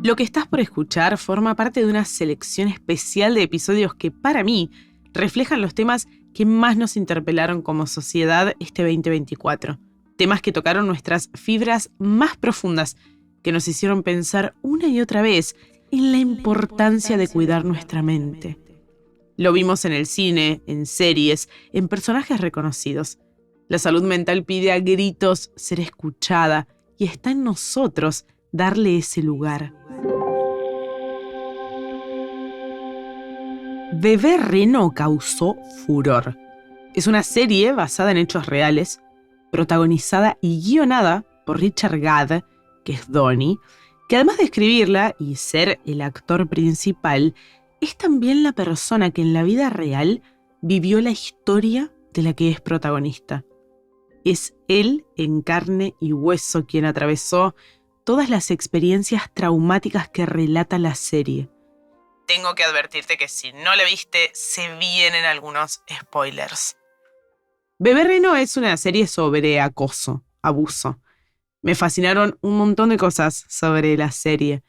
Lo que estás por escuchar forma parte de una selección especial de episodios que, para mí, reflejan los temas que más nos interpelaron como sociedad este 2024. Temas que tocaron nuestras fibras más profundas, que nos hicieron pensar una y otra vez en la importancia de cuidar nuestra mente. Lo vimos en el cine, en series, en personajes reconocidos. La salud mental pide a gritos ser escuchada y está en nosotros darle ese lugar. Bebé Reno causó furor. Es una serie basada en hechos reales, protagonizada y guionada por Richard Gad, que es Donnie, que además de escribirla y ser el actor principal, es también la persona que en la vida real vivió la historia de la que es protagonista. Es él en carne y hueso quien atravesó todas las experiencias traumáticas que relata la serie. Tengo que advertirte que si no la viste, se vienen algunos spoilers. Bebé Reno es una serie sobre acoso, abuso. Me fascinaron un montón de cosas sobre la serie.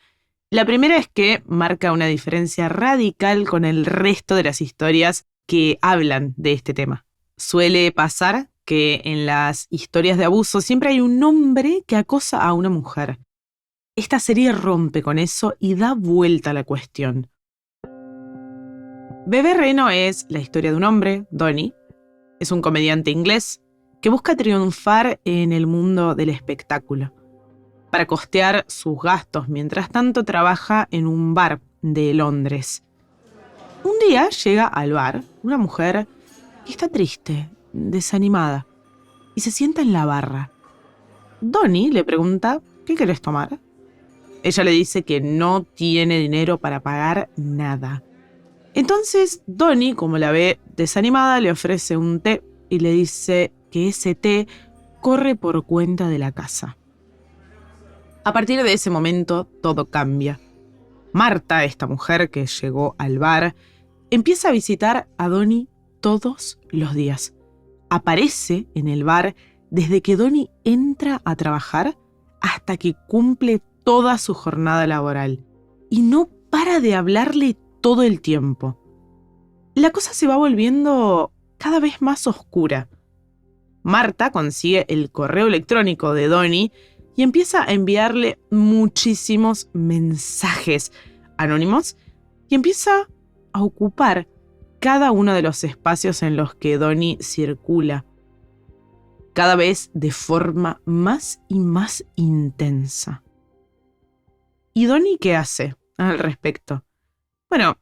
La primera es que marca una diferencia radical con el resto de las historias que hablan de este tema. Suele pasar que en las historias de abuso siempre hay un hombre que acosa a una mujer. Esta serie rompe con eso y da vuelta a la cuestión. Bebé Reno es la historia de un hombre, Donnie. Es un comediante inglés que busca triunfar en el mundo del espectáculo. Para costear sus gastos, mientras tanto trabaja en un bar de Londres. Un día llega al bar una mujer que está triste, desanimada, y se sienta en la barra. Donnie le pregunta, ¿qué querés tomar? Ella le dice que no tiene dinero para pagar nada. Entonces Donnie, como la ve desanimada, le ofrece un té y le dice que ese té corre por cuenta de la casa. A partir de ese momento, todo cambia. Marta, esta mujer que llegó al bar, empieza a visitar a Donnie todos los días. Aparece en el bar desde que Donnie entra a trabajar hasta que cumple toda su jornada laboral. Y no para de hablarle todo el tiempo. La cosa se va volviendo cada vez más oscura. Marta consigue el correo electrónico de Donnie y empieza a enviarle muchísimos mensajes anónimos y empieza a ocupar cada uno de los espacios en los que Donnie circula, cada vez de forma más y más intensa. ¿Y Donnie qué hace al respecto? Bueno,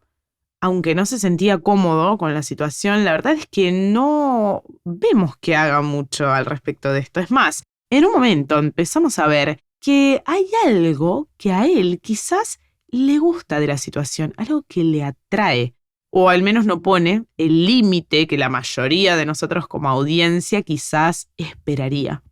aunque no se sentía cómodo con la situación, la verdad es que no vemos que haga mucho al respecto de esto. Es más, en un momento empezamos a ver que hay algo que a él quizás le gusta de la situación, algo que le atrae, o al menos no pone el límite que la mayoría de nosotros como audiencia quizás esperaría.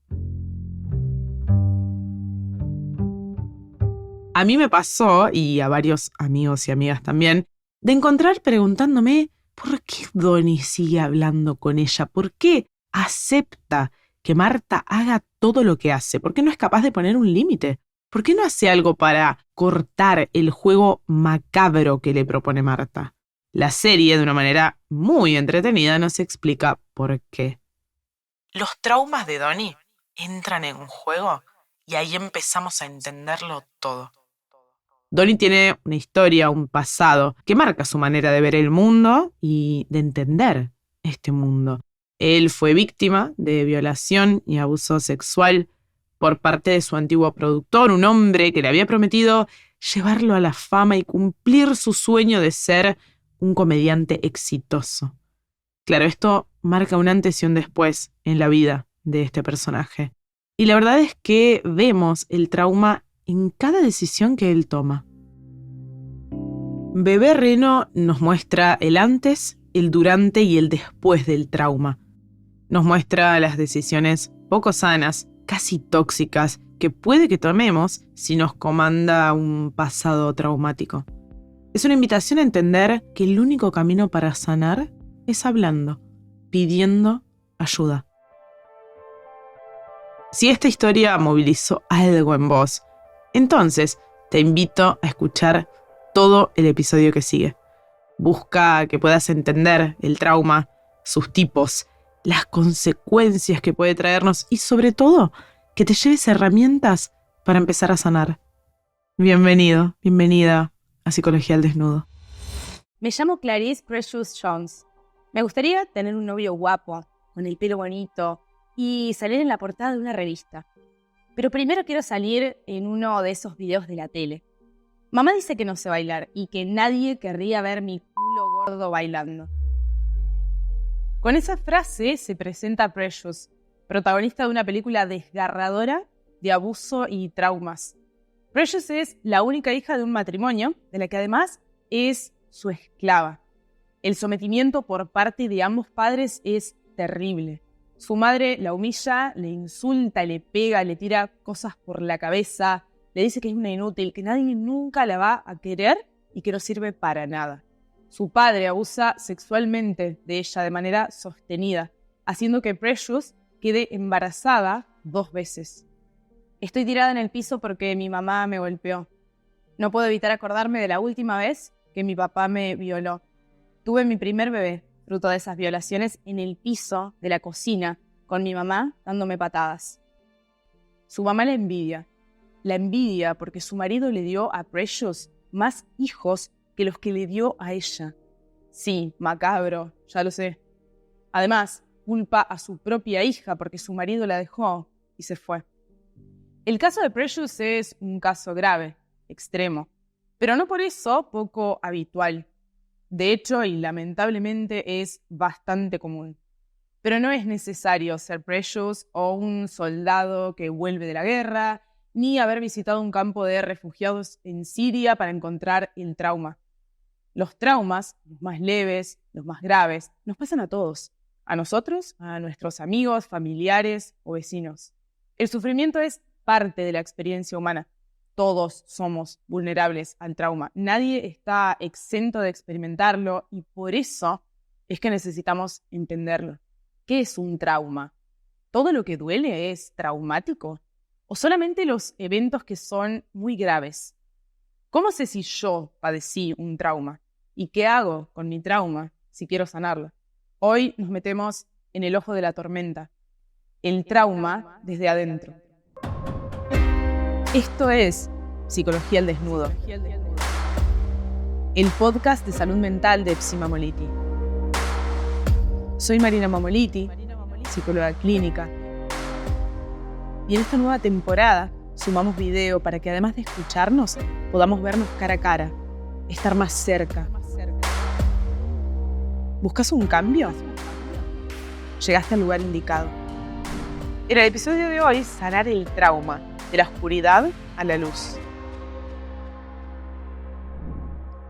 A mí me pasó, y a varios amigos y amigas también, de encontrar preguntándome ¿por qué Donnie sigue hablando con ella? ¿Por qué acepta que Marta haga todo lo que hace? ¿Por qué no es capaz de poner un límite? ¿Por qué no hace algo para cortar el juego macabro que le propone Marta? La serie, de una manera muy entretenida, nos explica por qué. Los traumas de Donnie entran en un juego y ahí empezamos a entenderlo todo. Donnie tiene una historia, un pasado, que marca su manera de ver el mundo y de entender este mundo. Él fue víctima de violación y abuso sexual por parte de su antiguo productor, un hombre que le había prometido llevarlo a la fama y cumplir su sueño de ser un comediante exitoso. Claro, esto marca un antes y un después en la vida de este personaje. Y la verdad es que vemos el trauma en cada decisión que él toma. Bebé Reno nos muestra el antes, el durante y el después del trauma. Nos muestra las decisiones poco sanas, casi tóxicas, que puede que tomemos si nos comanda un pasado traumático. Es una invitación a entender que el único camino para sanar es hablando, pidiendo ayuda. Si esta historia movilizó algo en vos, entonces te invito a escuchar todo el episodio que sigue. Busca que puedas entender el trauma, sus tipos, las consecuencias que puede traernos y sobre todo que te lleves herramientas para empezar a sanar. Bienvenido, bienvenida a Psicología al Desnudo. Me llamo Clarice Precious Jones. Me gustaría tener un novio guapo, con el pelo bonito y salir en la portada de una revista. Pero primero quiero salir en uno de esos videos de la tele. Mamá dice que no sé bailar y que nadie querría ver mi culo gordo bailando. Con esa frase se presenta Precious, protagonista de una película desgarradora de abuso y traumas. Precious es la única hija de un matrimonio, de la que además es su esclava. El sometimiento por parte de ambos padres es terrible. Su madre la humilla, le insulta, le pega, le tira cosas por la cabeza, le dice que es una inútil, que nadie nunca la va a querer y que no sirve para nada. Su padre abusa sexualmente de ella de manera sostenida, haciendo que Precious quede embarazada 2 veces. Estoy tirada en el piso porque mi mamá me golpeó. No puedo evitar acordarme de la última vez que mi papá me violó. Tuve mi primer bebé, fruto de esas violaciones, en el piso de la cocina, con mi mamá dándome patadas. Su mamá la envidia porque su marido le dio a Precious más hijos que los que le dio a ella. Sí, macabro, ya lo sé. Además, culpa a su propia hija porque su marido la dejó y se fue. El caso de Precious es un caso grave, extremo, pero no por eso poco habitual. De hecho, y lamentablemente, es bastante común. Pero no es necesario ser Precious o un soldado que vuelve de la guerra, ni haber visitado un campo de refugiados en Siria para encontrar el trauma. Los traumas, los más leves, los más graves, nos pasan a todos. A nosotros, a nuestros amigos, familiares o vecinos. El sufrimiento es parte de la experiencia humana. Todos somos vulnerables al trauma. Nadie está exento de experimentarlo y por eso es que necesitamos entenderlo. ¿Qué es un trauma? ¿Todo lo que duele es traumático? ¿O solamente los eventos que son muy graves? ¿Cómo sé si yo padecí un trauma? ¿Y qué hago con mi trauma si quiero sanarlo? Hoy nos metemos en el ojo de la tormenta. El trauma desde adentro. Esto es Psicología al Desnudo, el podcast de salud mental de Psi Mamoliti. Soy Marina Mamoliti, psicóloga clínica. Y en esta nueva temporada sumamos video para que además de escucharnos, podamos vernos cara a cara, estar más cerca. ¿Buscas un cambio? Llegaste al lugar indicado. En el episodio de hoy, sanar el trauma, de la oscuridad a la luz.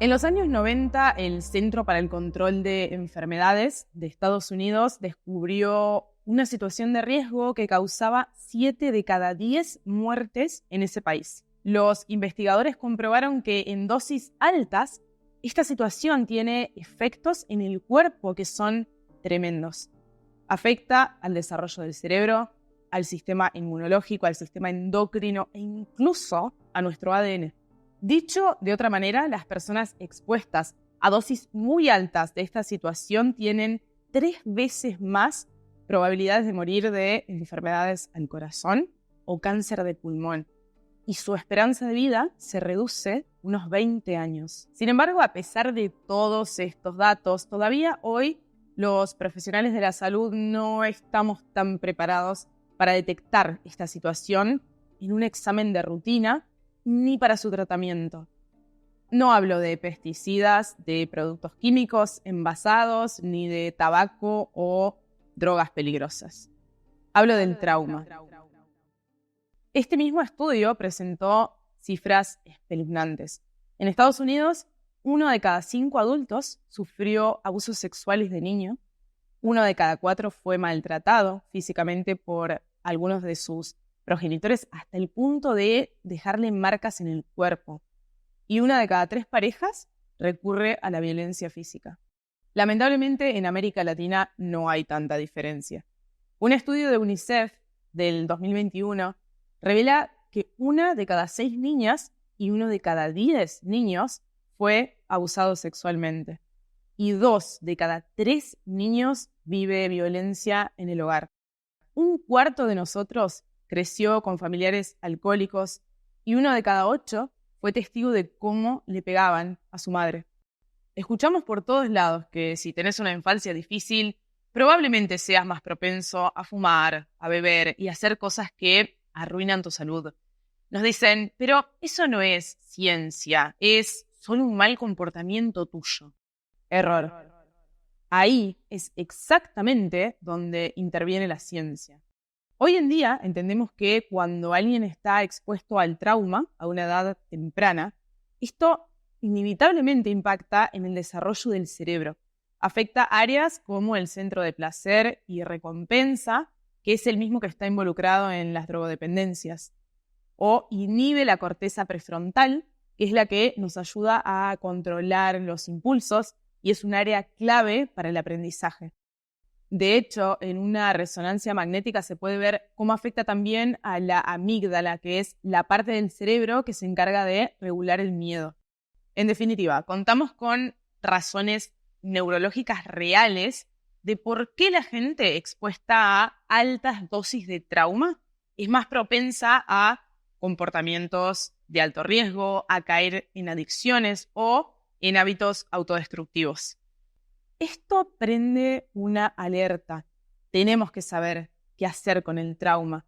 En los años 90, el Centro para el Control de Enfermedades de Estados Unidos descubrió una situación de riesgo que causaba 7 de cada 10 muertes en ese país. Los investigadores comprobaron que en dosis altas, esta situación tiene efectos en el cuerpo que son tremendos. Afecta al desarrollo del cerebro, al sistema inmunológico, al sistema endocrino e incluso a nuestro ADN. Dicho de otra manera, las personas expuestas a dosis muy altas de esta situación tienen 3 veces más probabilidades de morir de enfermedades al corazón o cáncer de pulmón. Y su esperanza de vida se reduce unos 20 años. Sin embargo, a pesar de todos estos datos, todavía hoy los profesionales de la salud no estamos tan preparados para detectar esta situación en un examen de rutina ni para su tratamiento. No hablo de pesticidas, de productos químicos envasados, ni de tabaco o drogas peligrosas. Hablo del trauma. Este mismo estudio presentó cifras espeluznantes. En Estados Unidos, 1 de cada 5 adultos sufrió abusos sexuales de niño. 1 de cada 4 fue maltratado físicamente por algunos de sus progenitores hasta el punto de dejarle marcas en el cuerpo. Y 1 de cada 3 parejas recurre a la violencia física. Lamentablemente, en América Latina no hay tanta diferencia. Un estudio de UNICEF del 2021 revela que 1 de cada 6 niñas y 1 de cada 10 niños fue abusado sexualmente. Y 2 de cada 3 niños vive violencia en el hogar. 1/4 de nosotros creció con familiares alcohólicos y 1 de cada 8 fue testigo de cómo le pegaban a su madre. Escuchamos por todos lados que si tenés una infancia difícil, probablemente seas más propenso a fumar, a beber y a hacer cosas que arruinan tu salud. Nos dicen, pero eso no es ciencia, es solo un mal comportamiento tuyo. Error. Ahí es exactamente donde interviene la ciencia. Hoy en día entendemos que cuando alguien está expuesto al trauma a una edad temprana, esto inevitablemente impacta en el desarrollo del cerebro. Afecta áreas como el centro de placer y recompensa, que es el mismo que está involucrado en las drogodependencias. O inhibe la corteza prefrontal, que es la que nos ayuda a controlar los impulsos y es un área clave para el aprendizaje. De hecho, en una resonancia magnética se puede ver cómo afecta también a la amígdala, que es la parte del cerebro que se encarga de regular el miedo. En definitiva, contamos con razones neurológicas reales de por qué la gente expuesta a altas dosis de trauma es más propensa a comportamientos de alto riesgo, a caer en adicciones o en hábitos autodestructivos. Esto prende una alerta. Tenemos que saber qué hacer con el trauma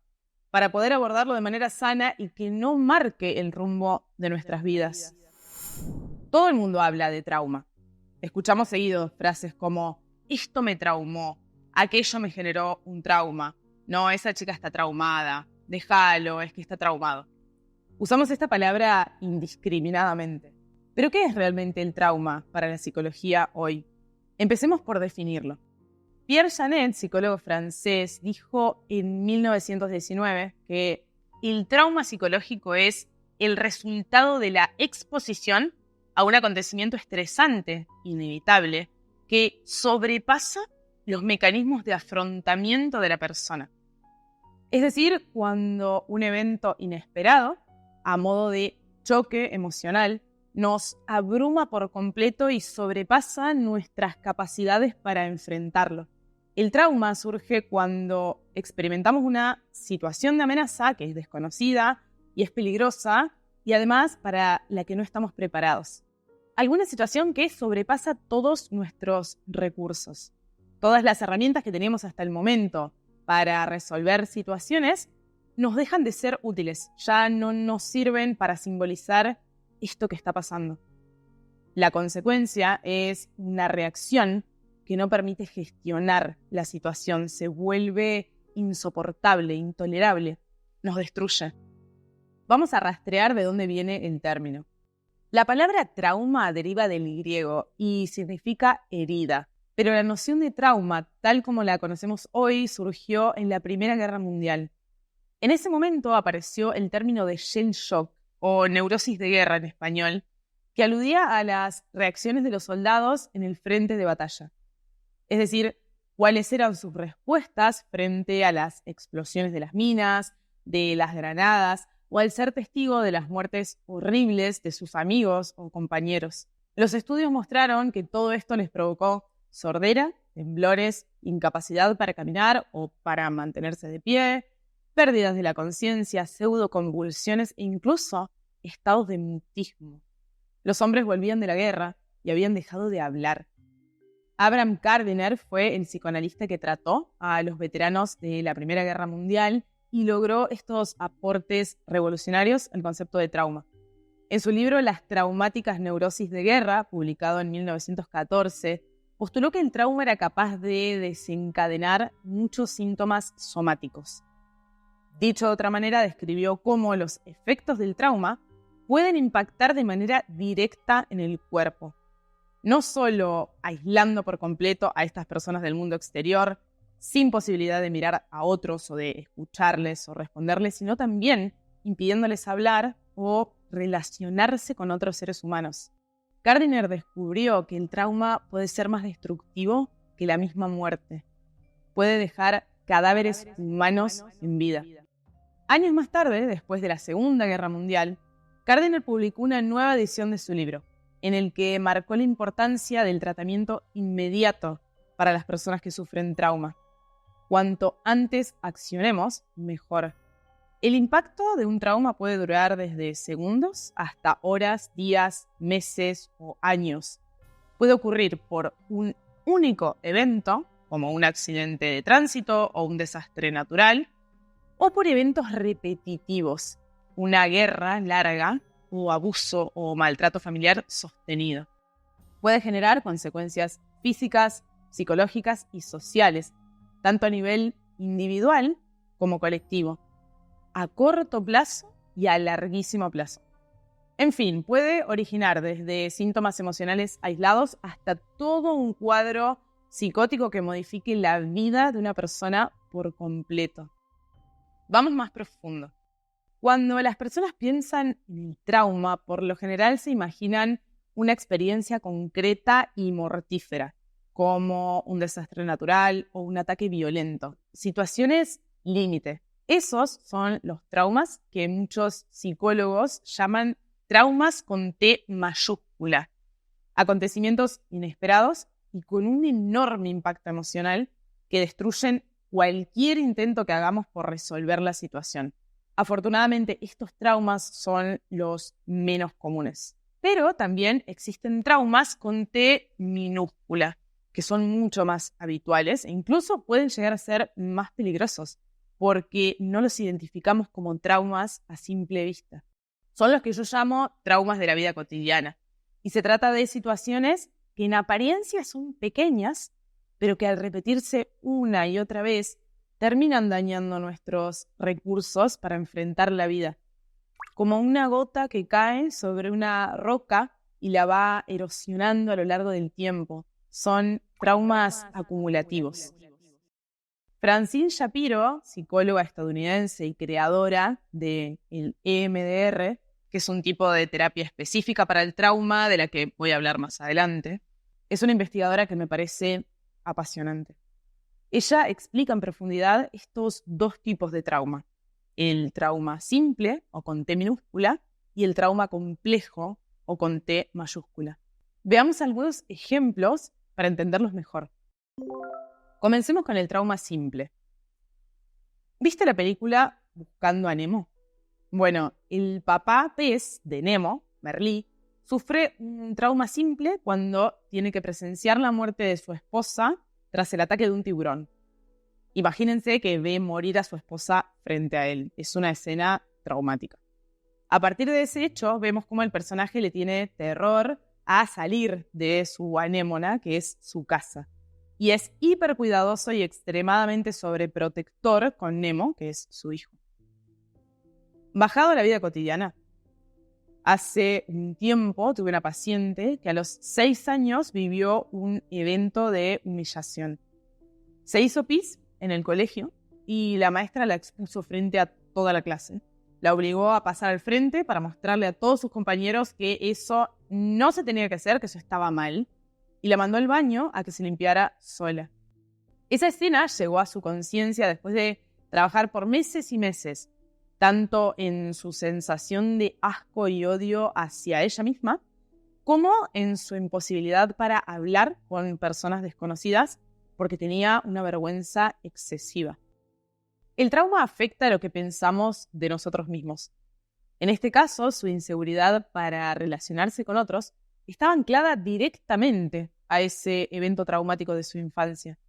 para poder abordarlo de manera sana y que no marque el rumbo de nuestras vidas. Todo el mundo habla de trauma. Escuchamos seguido frases como, esto me traumó, aquello me generó un trauma, no, esa chica está traumada, déjalo, es que está traumado. Usamos esta palabra indiscriminadamente. ¿Pero qué es realmente el trauma para la psicología hoy? Empecemos por definirlo. Pierre Janet, psicólogo francés, dijo en 1919 que el trauma psicológico es el resultado de la exposición a un acontecimiento estresante, inevitable, que sobrepasa los mecanismos de afrontamiento de la persona. Es decir, cuando un evento inesperado, a modo de choque emocional, nos abruma por completo y sobrepasa nuestras capacidades para enfrentarlo. El trauma surge cuando experimentamos una situación de amenaza que es desconocida y es peligrosa y además para la que no estamos preparados. Alguna situación que sobrepasa todos nuestros recursos. Todas las herramientas que teníamos hasta el momento para resolver situaciones nos dejan de ser útiles, ya no nos sirven para simbolizar esto que está pasando. La consecuencia es una reacción que no permite gestionar la situación, se vuelve insoportable, intolerable, nos destruye. Vamos a rastrear de dónde viene el término. La palabra trauma deriva del griego y significa herida, pero la noción de trauma, tal como la conocemos hoy, surgió en la Primera Guerra Mundial. En ese momento apareció el término de shell shock, o neurosis de guerra en español, que aludía a las reacciones de los soldados en el frente de batalla. Es decir, cuáles eran sus respuestas frente a las explosiones de las minas, de las granadas, o al ser testigo de las muertes horribles de sus amigos o compañeros. Los estudios mostraron que todo esto les provocó sordera, temblores, incapacidad para caminar o para mantenerse de pie, pérdidas de la conciencia, pseudoconvulsiones e incluso estados de mutismo. Los hombres volvían de la guerra y habían dejado de hablar. Abraham Gardiner fue el psicoanalista que trató a los veteranos de la Primera Guerra Mundial y logró estos aportes revolucionarios al concepto de trauma. En su libro Las traumáticas neurosis de guerra, publicado en 1914, postuló que el trauma era capaz de desencadenar muchos síntomas somáticos. Dicho de otra manera, describió cómo los efectos del trauma pueden impactar de manera directa en el cuerpo, no solo aislando por completo a estas personas del mundo exterior, sin posibilidad de mirar a otros o de escucharles o responderles, sino también impidiéndoles hablar o relacionarse con otros seres humanos. Gardiner descubrió que el trauma puede ser más destructivo que la misma muerte. Puede dejar cadáveres humanos en vida. Años más tarde, después de la Segunda Guerra Mundial, Gardner publicó una nueva edición de su libro, en el que marcó la importancia del tratamiento inmediato para las personas que sufren trauma. Cuanto antes accionemos, mejor. El impacto de un trauma puede durar desde segundos hasta horas, días, meses o años. Puede ocurrir por un único evento, como un accidente de tránsito o un desastre natural, o por eventos repetitivos, una guerra larga o abuso o maltrato familiar sostenido. Puede generar consecuencias físicas, psicológicas y sociales, tanto a nivel individual como colectivo, a corto plazo y a larguísimo plazo. En fin, puede originar desde síntomas emocionales aislados hasta todo un cuadro psicótico que modifique la vida de una persona por completo. Vamos más profundo. Cuando las personas piensan en el trauma, por lo general se imaginan una experiencia concreta y mortífera, como un desastre natural o un ataque violento. Situaciones límite. Esos son los traumas que muchos psicólogos llaman traumas con T mayúscula. Acontecimientos inesperados y con un enorme impacto emocional que destruyen cualquier intento que hagamos por resolver la situación. Afortunadamente, estos traumas son los menos comunes. Pero también existen traumas con T minúscula, que son mucho más habituales e incluso pueden llegar a ser más peligrosos, porque no los identificamos como traumas a simple vista. Son los que yo llamo traumas de la vida cotidiana. Y se trata de situaciones que en apariencia son pequeñas, pero que al repetirse una y otra vez terminan dañando nuestros recursos para enfrentar la vida. Como una gota que cae sobre una roca y la va erosionando a lo largo del tiempo. Son traumas acumulativos. Francine Shapiro, psicóloga estadounidense y creadora del EMDR, que es un tipo de terapia específica para el trauma de la que voy a hablar más adelante, es una investigadora que me parece apasionante. Ella explica en profundidad estos dos tipos de trauma: el trauma simple, o con T minúscula, y el trauma complejo, o con T mayúscula. Veamos algunos ejemplos para entenderlos mejor. Comencemos con el trauma simple. ¿Viste la película Buscando a Nemo? Bueno, el papá pez de Nemo, Merlí, sufre un trauma simple cuando tiene que presenciar la muerte de su esposa tras el ataque de un tiburón. Imagínense que ve morir a su esposa frente a él. Es una escena traumática. A partir de ese hecho, vemos cómo el personaje le tiene terror a salir de su anémona, que es su casa. Y es hiper cuidadoso y extremadamente sobreprotector con Nemo, que es su hijo. Bajado a la vida cotidiana. Hace un tiempo tuve una paciente que a los 6 años vivió un evento de humillación. Se hizo pis en el colegio y la maestra la expuso frente a toda la clase. La obligó a pasar al frente para mostrarle a todos sus compañeros que eso no se tenía que hacer, que eso estaba mal, y la mandó al baño a que se limpiara sola. Esa escena llegó a su conciencia después de trabajar por meses y meses, tanto en su sensación de asco y odio hacia ella misma, como en su imposibilidad para hablar con personas desconocidas porque tenía una vergüenza excesiva. El trauma afecta lo que pensamos de nosotros mismos. En este caso, su inseguridad para relacionarse con otros estaba anclada directamente a ese evento traumático de su infancia.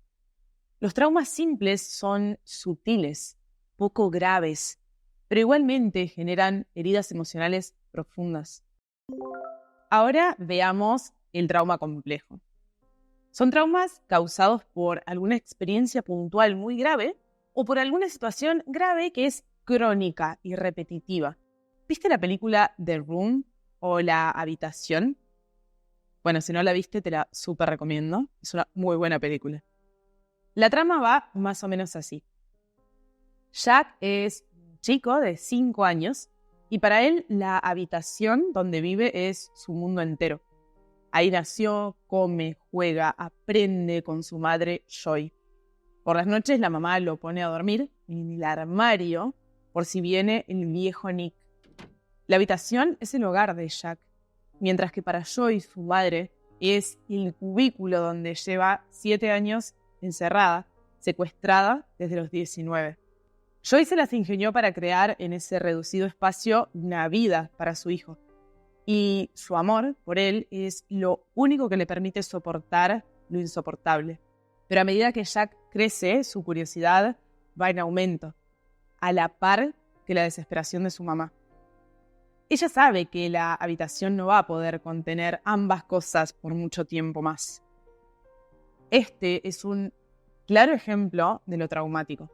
Los traumas simples son sutiles, poco graves, pero igualmente generan heridas emocionales profundas. Ahora veamos el trauma complejo. Son traumas causados por alguna experiencia puntual muy grave o por alguna situación grave que es crónica y repetitiva. ¿Viste la película The Room o La Habitación? Bueno, si no la viste, te la súper recomiendo. Es una muy buena película. La trama va más o menos así. Jack es un chico de 5 años y para él la habitación donde vive es su mundo entero. Ahí nació, come, juega, aprende con su madre Joy. Por las noches la mamá lo pone a dormir en el armario por si viene el viejo Nick. La habitación es el hogar de Jack, mientras que para Joy, su madre, es el cubículo donde lleva 7 años encerrada, secuestrada desde los 19. Joy se las ingenió para crear en ese reducido espacio una vida para su hijo. Y su amor por él es lo único que le permite soportar lo insoportable. Pero a medida que Jack crece, su curiosidad va en aumento, a la par que la desesperación de su mamá. Ella sabe que la habitación no va a poder contener ambas cosas por mucho tiempo más. Este es un claro ejemplo de lo traumático.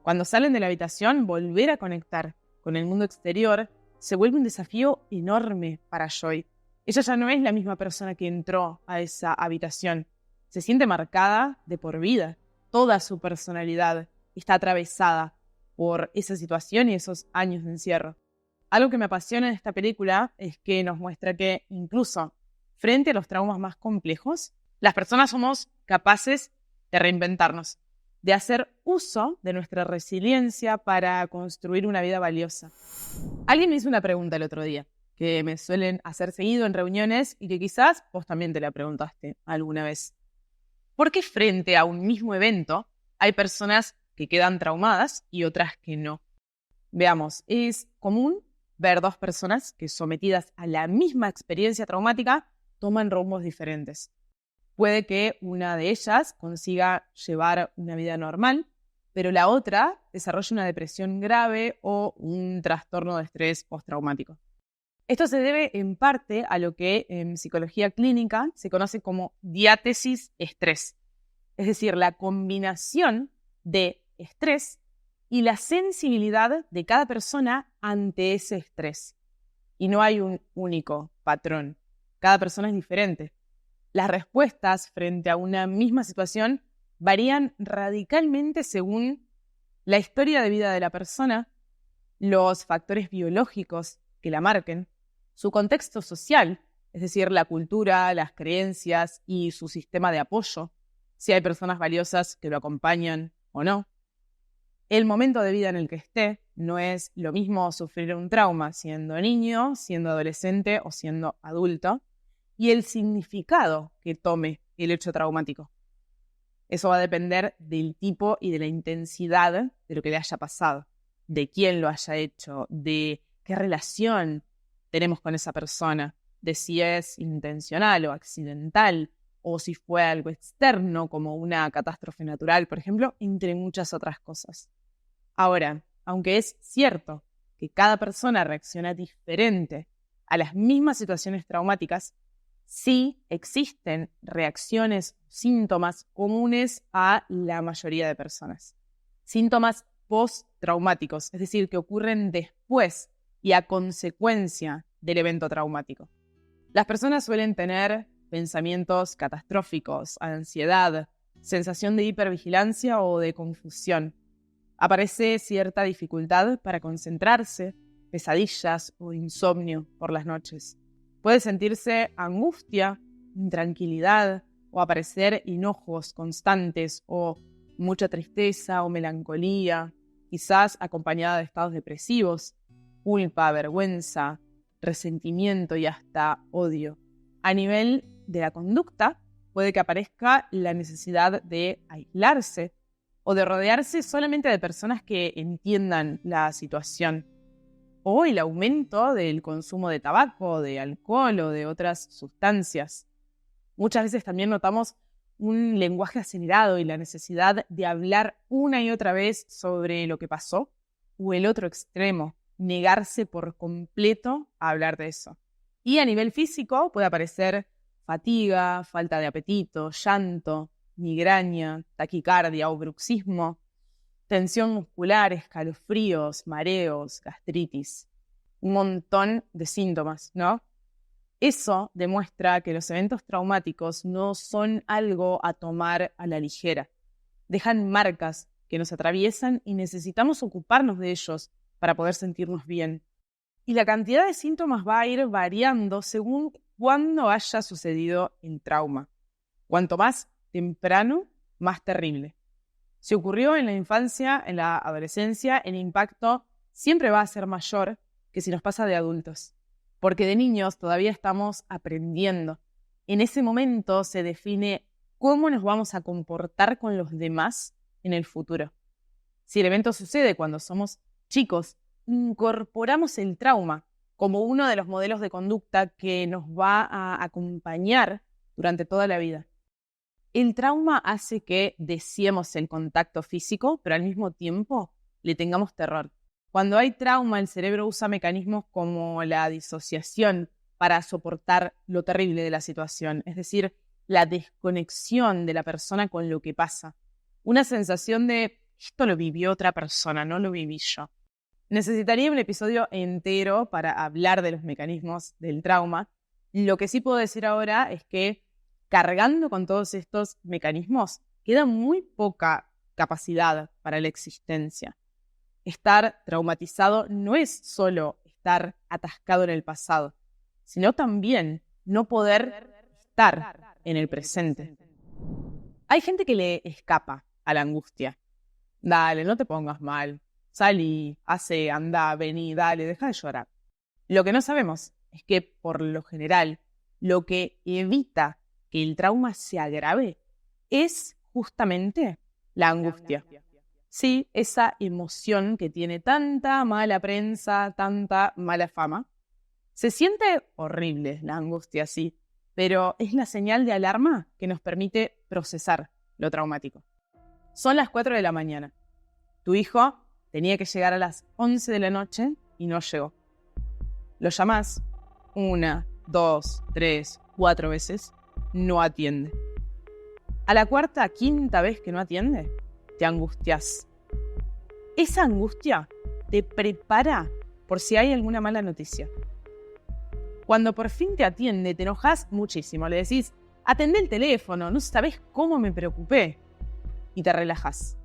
Cuando salen de la habitación, volver a conectar con el mundo exterior se vuelve un desafío enorme para Joy. Ella ya no es la misma persona que entró a esa habitación. Se siente marcada de por vida. Toda su personalidad está atravesada por esa situación y esos años de encierro. Algo que me apasiona de esta película es que nos muestra que incluso frente a los traumas más complejos, las personas somos capaces de reinventarnos, de hacer uso de nuestra resiliencia para construir una vida valiosa. Alguien me hizo una pregunta el otro día, que me suelen hacer seguido en reuniones y que quizás vos también te la preguntaste alguna vez. ¿Por qué frente a un mismo evento hay personas que quedan traumadas y otras que no? Veamos, es común ver dos personas que, sometidas a la misma experiencia traumática, toman rumbos diferentes. Puede que una de ellas consiga llevar una vida normal, pero la otra desarrolle una depresión grave o un trastorno de estrés postraumático. Esto se debe en parte a lo que en psicología clínica se conoce como diátesis-estrés, es decir, la combinación de estrés y la sensibilidad de cada persona ante ese estrés. Y no hay un único patrón. Cada persona es diferente. Las respuestas frente a una misma situación varían radicalmente según la historia de vida de la persona, los factores biológicos que la marquen, su contexto social, es decir, la cultura, las creencias y su sistema de apoyo, si hay personas valiosas que lo acompañan o no. El momento de vida en el que esté, no es lo mismo sufrir un trauma siendo niño, siendo adolescente o siendo adulto, y el significado que tome el hecho traumático. Eso va a depender del tipo y de la intensidad de lo que le haya pasado, de quién lo haya hecho, de qué relación tenemos con esa persona, de si es intencional o accidental, o si fue algo externo como una catástrofe natural, por ejemplo, entre muchas otras cosas. Ahora, aunque es cierto que cada persona reacciona diferente a las mismas situaciones traumáticas, sí existen reacciones, síntomas comunes a la mayoría de personas. Síntomas postraumáticos, es decir, que ocurren después y a consecuencia del evento traumático. Las personas suelen tener pensamientos catastróficos, ansiedad, sensación de hipervigilancia o de confusión. Aparece cierta dificultad para concentrarse, pesadillas o insomnio por las noches. Puede sentirse angustia, intranquilidad o aparecer enojos constantes o mucha tristeza o melancolía, quizás acompañada de estados depresivos, culpa, vergüenza, resentimiento y hasta odio. A nivel de la conducta, puede que aparezca la necesidad de aislarse o de rodearse solamente de personas que entiendan la situación, o el aumento del consumo de tabaco, de alcohol o de otras sustancias. Muchas veces también notamos un lenguaje acelerado y la necesidad de hablar una y otra vez sobre lo que pasó, o el otro extremo, negarse por completo a hablar de eso. Y a nivel físico puede aparecer fatiga, falta de apetito, llanto, migraña, taquicardia o bruxismo, tensión muscular, escalofríos, mareos, gastritis. Un montón de síntomas, ¿no? Eso demuestra que los eventos traumáticos no son algo a tomar a la ligera. Dejan marcas que nos atraviesan y necesitamos ocuparnos de ellos para poder sentirnos bien. Y la cantidad de síntomas va a ir variando según cuándo haya sucedido el trauma. Cuanto más temprano, más terrible. Si ocurrió en la infancia, en la adolescencia, el impacto siempre va a ser mayor que si nos pasa de adultos, porque de niños todavía estamos aprendiendo. En ese momento se define cómo nos vamos a comportar con los demás en el futuro. Si el evento sucede cuando somos chicos, incorporamos el trauma como uno de los modelos de conducta que nos va a acompañar durante toda la vida. El trauma hace que deseemos el contacto físico, pero al mismo tiempo le tengamos terror. Cuando hay trauma, el cerebro usa mecanismos como la disociación para soportar lo terrible de la situación, es decir, la desconexión de la persona con lo que pasa. Una sensación de, esto lo vivió otra persona, no lo viví yo. Necesitaría un episodio entero para hablar de los mecanismos del trauma. Lo que sí puedo decir ahora es que cargando con todos estos mecanismos, queda muy poca capacidad para la existencia. Estar traumatizado no es solo estar atascado en el pasado, sino también no poder estar en el presente. Hay gente que le escapa a la angustia. Dale, no te pongas mal. Salí, hace, anda, vení, dale, deja de llorar. Lo que no sabemos es que, por lo general, lo que evita que el trauma se agrave es justamente la angustia. Sí, esa emoción que tiene tanta mala prensa, tanta mala fama. Se siente horrible la angustia, sí, pero es la señal de alarma que nos permite procesar lo traumático. Son las 4 de la mañana. Tu hijo tenía que llegar a las 11 de la noche y no llegó. Lo llamás 1, 2, 3, 4 veces, no atiende. A la cuarta, quinta vez que no atiende, te angustias. Esa angustia te prepara por si hay alguna mala noticia. Cuando por fin te atiende, te enojas muchísimo. Le decís, atendé el teléfono, no sabés cómo me preocupé. Y te relajas.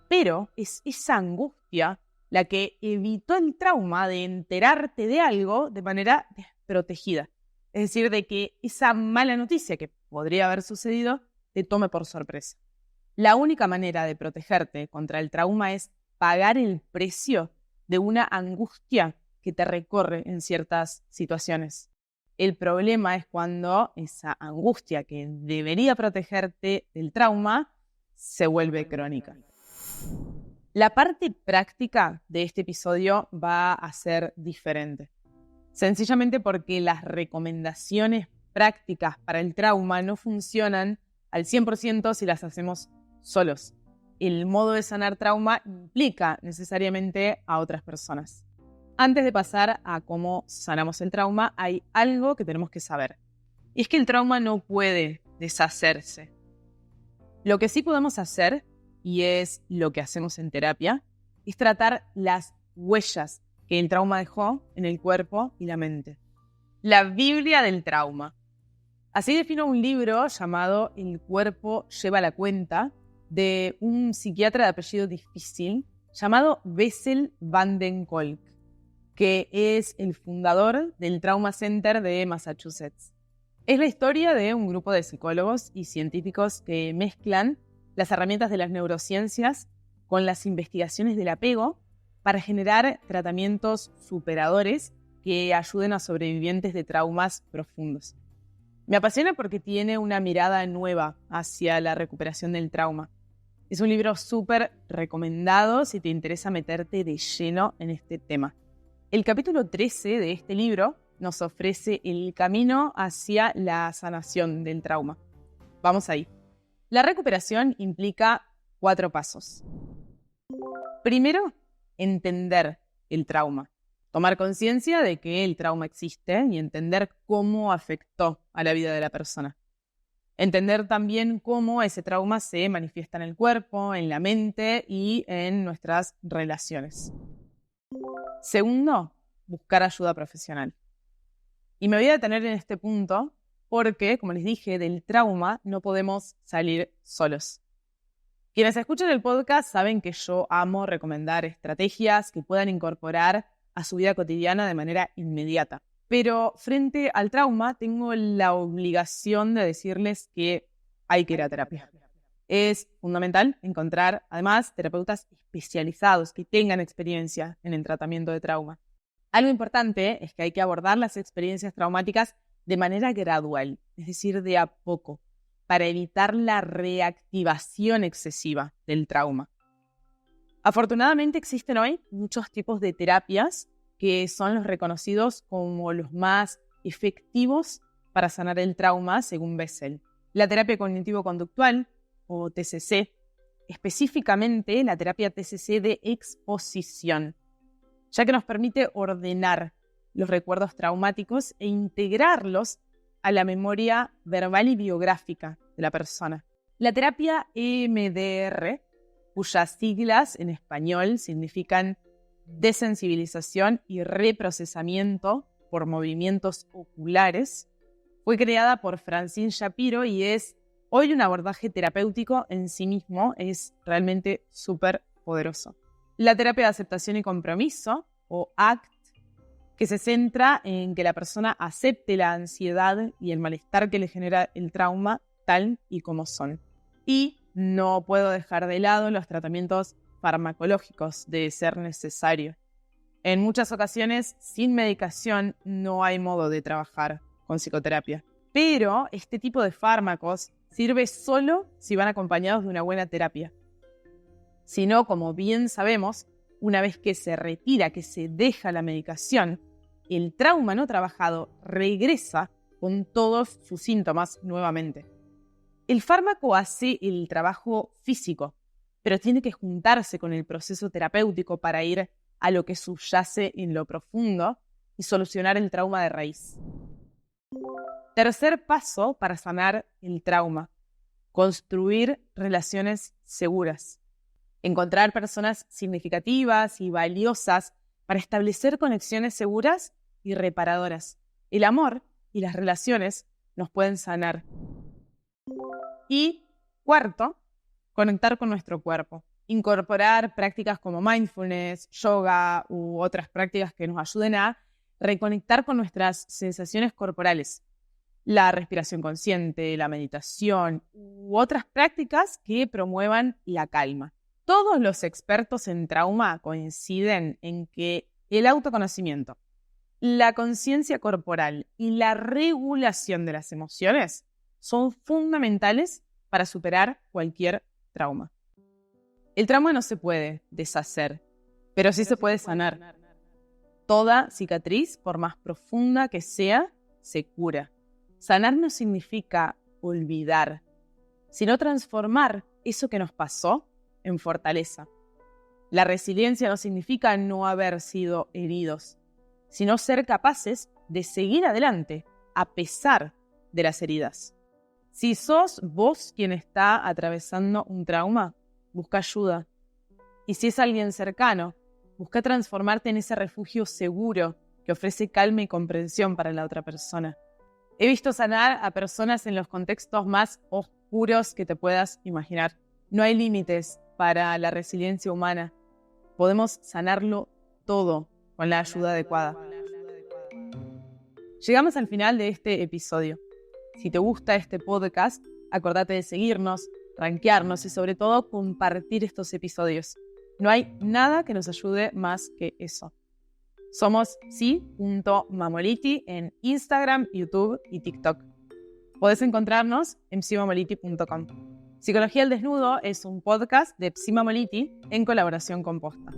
Pero es esa angustia la que evitó el trauma de enterarte de algo de manera desprotegida. Es decir, de que esa mala noticia que podría haber sucedido te tome por sorpresa. La única manera de protegerte contra el trauma es pagar el precio de una angustia que te recorre en ciertas situaciones. El problema es cuando esa angustia que debería protegerte del trauma se vuelve crónica. La parte práctica de este episodio va a ser diferente. Sencillamente porque las recomendaciones prácticas para el trauma no funcionan al 100% si las hacemos solos. El modo de sanar trauma implica necesariamente a otras personas. Antes de pasar a cómo sanamos el trauma, hay algo que tenemos que saber. Y es que el trauma no puede deshacerse. Lo que sí podemos hacer, y es lo que hacemos en terapia, es tratar las huellas que el trauma dejó en el cuerpo y la mente. La Biblia del trauma. Así defino un libro llamado El cuerpo lleva la cuenta, de un psiquiatra de apellido difícil llamado Bessel van den Kolk, que es el fundador del Trauma Center de Massachusetts. Es la historia de un grupo de psicólogos y científicos que mezclan las herramientas de las neurociencias con las investigaciones del apego para generar tratamientos superadores que ayuden a sobrevivientes de traumas profundos. Me apasiona porque tiene una mirada nueva hacia la recuperación del trauma. Es un libro súper recomendado si te interesa meterte de lleno en este tema. El capítulo 13 de este libro nos ofrece el camino hacia la sanación del trauma. Vamos ahí. La recuperación implica 4 pasos. Primero, entender el trauma. Tomar conciencia de que el trauma existe y entender cómo afectó a la vida de la persona. Entender también cómo ese trauma se manifiesta en el cuerpo, en la mente y en nuestras relaciones. Segundo, buscar ayuda profesional. Y me voy a detener en este punto porque, como les dije, del trauma no podemos salir solos. Quienes escuchan el podcast saben que yo amo recomendar estrategias que puedan incorporar a su vida cotidiana de manera inmediata. Pero frente al trauma tengo la obligación de decirles que hay que ir a terapia. Es fundamental encontrar, además, terapeutas especializados que tengan experiencia en el tratamiento de trauma. Algo importante es que hay que abordar las experiencias traumáticas de manera gradual, es decir, de a poco, para evitar la reactivación excesiva del trauma. Afortunadamente existen hoy muchos tipos de terapias que son los reconocidos como los más efectivos para sanar el trauma según Bessel. La terapia cognitivo-conductual, o TCC, específicamente la terapia TCC de exposición, ya que nos permite ordenar los recuerdos traumáticos e integrarlos a la memoria verbal y biográfica de la persona. La terapia EMDR, cuyas siglas en español significan desensibilización y reprocesamiento por movimientos oculares, fue creada por Francine Shapiro y es hoy un abordaje terapéutico en sí mismo, es realmente súper poderoso. La terapia de aceptación y compromiso, o ACT, que se centra en que la persona acepte la ansiedad y el malestar que le genera el trauma tal y como son. Y no puedo dejar de lado los tratamientos farmacológicos de ser necesario. En muchas ocasiones, sin medicación, no hay modo de trabajar con psicoterapia. Pero este tipo de fármacos sirve solo si van acompañados de una buena terapia. Si no, como bien sabemos, una vez que se retira, que se deja la medicación, el trauma no trabajado regresa con todos sus síntomas nuevamente. El fármaco hace el trabajo físico, pero tiene que juntarse con el proceso terapéutico para ir a lo que subyace en lo profundo y solucionar el trauma de raíz. Tercer paso para sanar el trauma: construir relaciones seguras. Encontrar personas significativas y valiosas para establecer conexiones seguras y reparadoras. El amor y las relaciones nos pueden sanar. Y cuarto, conectar con nuestro cuerpo. Incorporar prácticas como mindfulness, yoga u otras prácticas que nos ayuden a reconectar con nuestras sensaciones corporales. La respiración consciente, la meditación u otras prácticas que promuevan la calma. Todos los expertos en trauma coinciden en que el autoconocimiento, la conciencia corporal y la regulación de las emociones son fundamentales para superar cualquier trauma. El trauma no se puede deshacer, pero sí se puede sanar. Toda cicatriz, por más profunda que sea, se cura. Sanar no significa olvidar, sino transformar eso que nos pasó en fortaleza. La resiliencia no significa no haber sido heridos, sino ser capaces de seguir adelante a pesar de las heridas. Si sos vos quien está atravesando un trauma, busca ayuda. Y si es alguien cercano, busca transformarte en ese refugio seguro que ofrece calma y comprensión para la otra persona. He visto sanar a personas en los contextos más oscuros que te puedas imaginar. No hay límites para la resiliencia humana. Podemos sanarlo todo con la ayuda adecuada. Llegamos al final de este episodio. Si te gusta este podcast, acordate de seguirnos, rankearnos y sobre todo compartir estos episodios. No hay nada que nos ayude más que eso. Somos psi.mamoliti en Instagram, YouTube y TikTok. Podés encontrarnos en psimamoliti.com. Psicología al Desnudo es un podcast de Psi Mamoliti en colaboración con Posta.